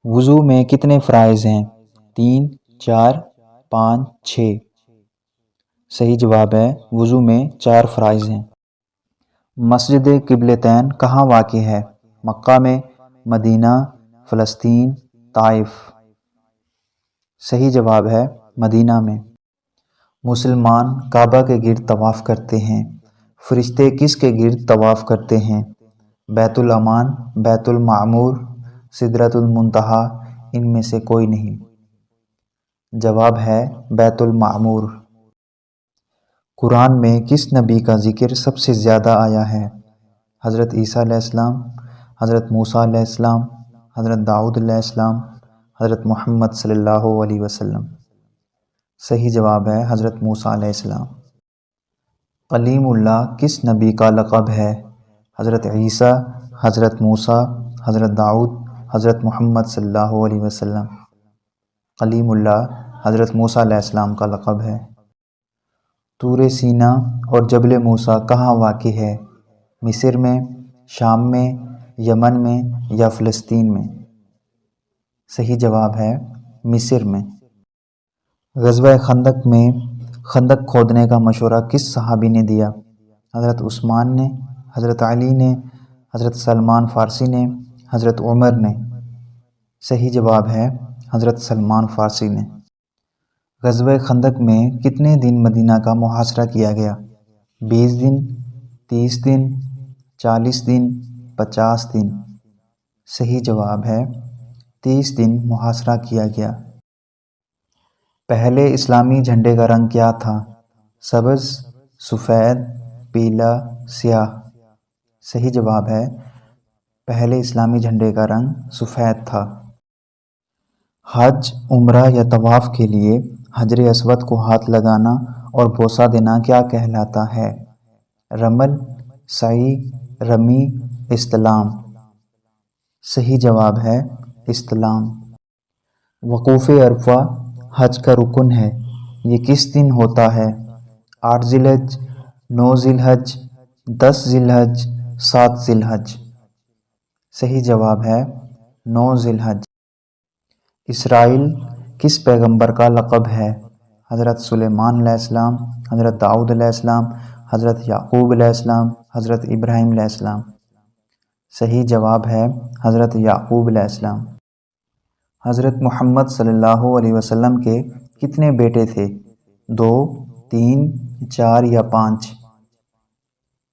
وضو میں کتنے فرائض ہیں؟ 3، 4، 5، 6۔ صحیح جواب ہے وضو میں 4 فرائض ہیں۔ مسجد قبلتین کہاں واقع ہے؟ مکہ میں، مدینہ، فلسطین، طائف۔ صحیح جواب ہے مدینہ میں۔ مسلمان کعبہ کے گرد طواف کرتے ہیں، فرشتے کس کے گرد طواف کرتے ہیں؟ بیت الامان، بیت المعمور، سدرۃ المنتہا، ان میں سے کوئی نہیں۔ جواب ہے بیت المعمور۔ قرآن میں کس نبی کا ذکر سب سے زیادہ آیا ہے؟ حضرت عیسیٰ علیہ السلام، حضرت موسیٰ علیہ السلام، حضرت داؤد علیہ السلام، حضرت محمد صلی اللہ علیہ وسلم۔ صحیح جواب ہے حضرت موسیٰ علیہ السلام۔ کلیم اللہ کس نبی کا لقب ہے؟ حضرت عیسیٰ، حضرت موسیٰ، حضرت داؤد، حضرت محمد صلی اللہ علیہ وسلم۔ کلیم اللہ حضرت موسیٰ علیہ السلام کا لقب ہے۔ طور سینا اور جبل موسیٰ کہاں واقع ہے؟ مصر میں، شام میں، یمن میں یا فلسطین میں؟ صحیح جواب ہے مصر میں۔ غزوہ خندق میں خندق کھودنے کا مشورہ کس صحابی نے دیا؟ حضرت عثمان نے، حضرت علی نے، حضرت سلمان فارسی نے، حضرت عمر نے۔ صحیح جواب ہے حضرت سلمان فارسی نے۔ غزوہ خندق میں کتنے دن مدینہ کا محاصرہ کیا گیا؟ 20 دن، 30 دن، 40 دن، 50 دن۔ صحیح جواب ہے 30 دن محاصرہ کیا گیا۔ پہلے اسلامی جھنڈے کا رنگ کیا تھا؟ سبز، سفید، پیلا، سیاہ۔ صحیح جواب ہے پہلے اسلامی جھنڈے کا رنگ سفید تھا۔ حج، عمرہ یا طواف کے لیے حجر اسود کو ہاتھ لگانا اور بوسہ دینا کیا کہلاتا ہے؟ رمل، سعی، رمی، استلام۔ صحیح جواب ہے استلام۔ وقوف عرفہ حج کا رکن ہے، یہ کس دن ہوتا ہے؟ 8 ذی الحج، 9 ذی الحج، 10 ذی الحج، 7 ذی الحج۔ صحیح جواب ہے 9 ذی الحج۔ اسرائیل کس پیغمبر کا لقب ہے؟ حضرت سلیمان علیہ السلام، حضرت داؤد علیہ السلام، حضرت یعقوب علیہ السلام، حضرت ابراہیم علیہ السلام۔ صحیح جواب ہے حضرت یعقوب علیہ السلام۔ حضرت محمد صلی اللہ علیہ وسلم کے کتنے بیٹے تھے؟ 2، 3، 4 یا 5؟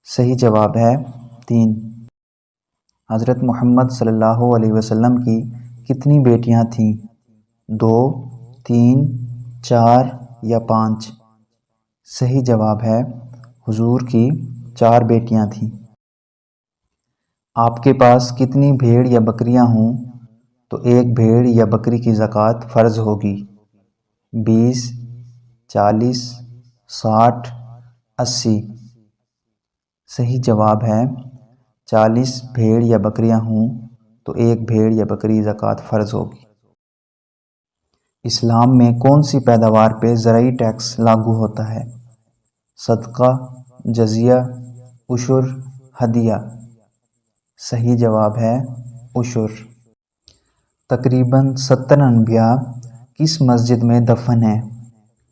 صحیح جواب ہے 3۔ حضرت محمد صلی اللہ علیہ وسلم کی کتنی بیٹیاں تھیں؟ 2، 3، 4 یا 5؟ صحیح جواب ہے حضور کی 4 بیٹیاں تھیں۔ آپ کے پاس کتنی بھیڑ یا بکریاں ہوں تو ایک بھیڑ یا بکری کی زکوٰۃ فرض ہوگی؟ 20، 40، 60، 80؟ صحیح جواب ہے 40 بھیڑ یا بکریاں ہوں تو ایک بھیڑ یا بکری زکوٰۃ فرض ہوگی۔ اسلام میں کون سی پیداوار پہ زرعی ٹیکس لاگو ہوتا ہے؟ صدقہ، جزیہ، عشر، ہدیہ؟ صحیح جواب ہے عشر۔ تقریباً 70 انبیاء کس مسجد میں دفن ہیں؟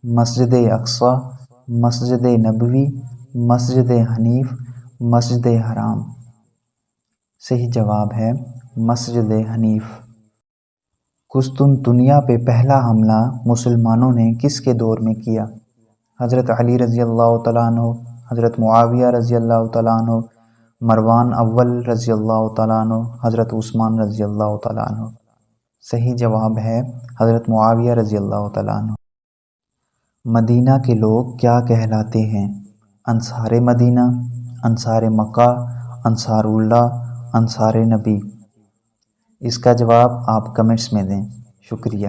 مسجد اقصی، مسجد نبوی، مسجد حنیف، مسجد حرام؟ صحیح جواب ہے مسجد حنیف۔ قسطنطنیہ پہ پہلا حملہ مسلمانوں نے کس کے دور میں کیا؟ حضرت علی رضی اللہ تعالیٰ عنہ، حضرت معاویہ رضی اللہ تعالیٰ عنہ، مروان اول رضی اللہ تعالیٰ عنہ، حضرت عثمان رضی اللہ تعالیٰ عنہ؟ صحیح جواب ہے حضرت معاویہ رضی اللہ تعالیٰ عنہ۔ مدینہ کے لوگ کیا کہلاتے ہیں؟ انصار مدینہ، انصار مکہ، انصار اللہ، انصار نبی؟ اس کا جواب آپ کمنٹس میں دیں۔ شکریہ۔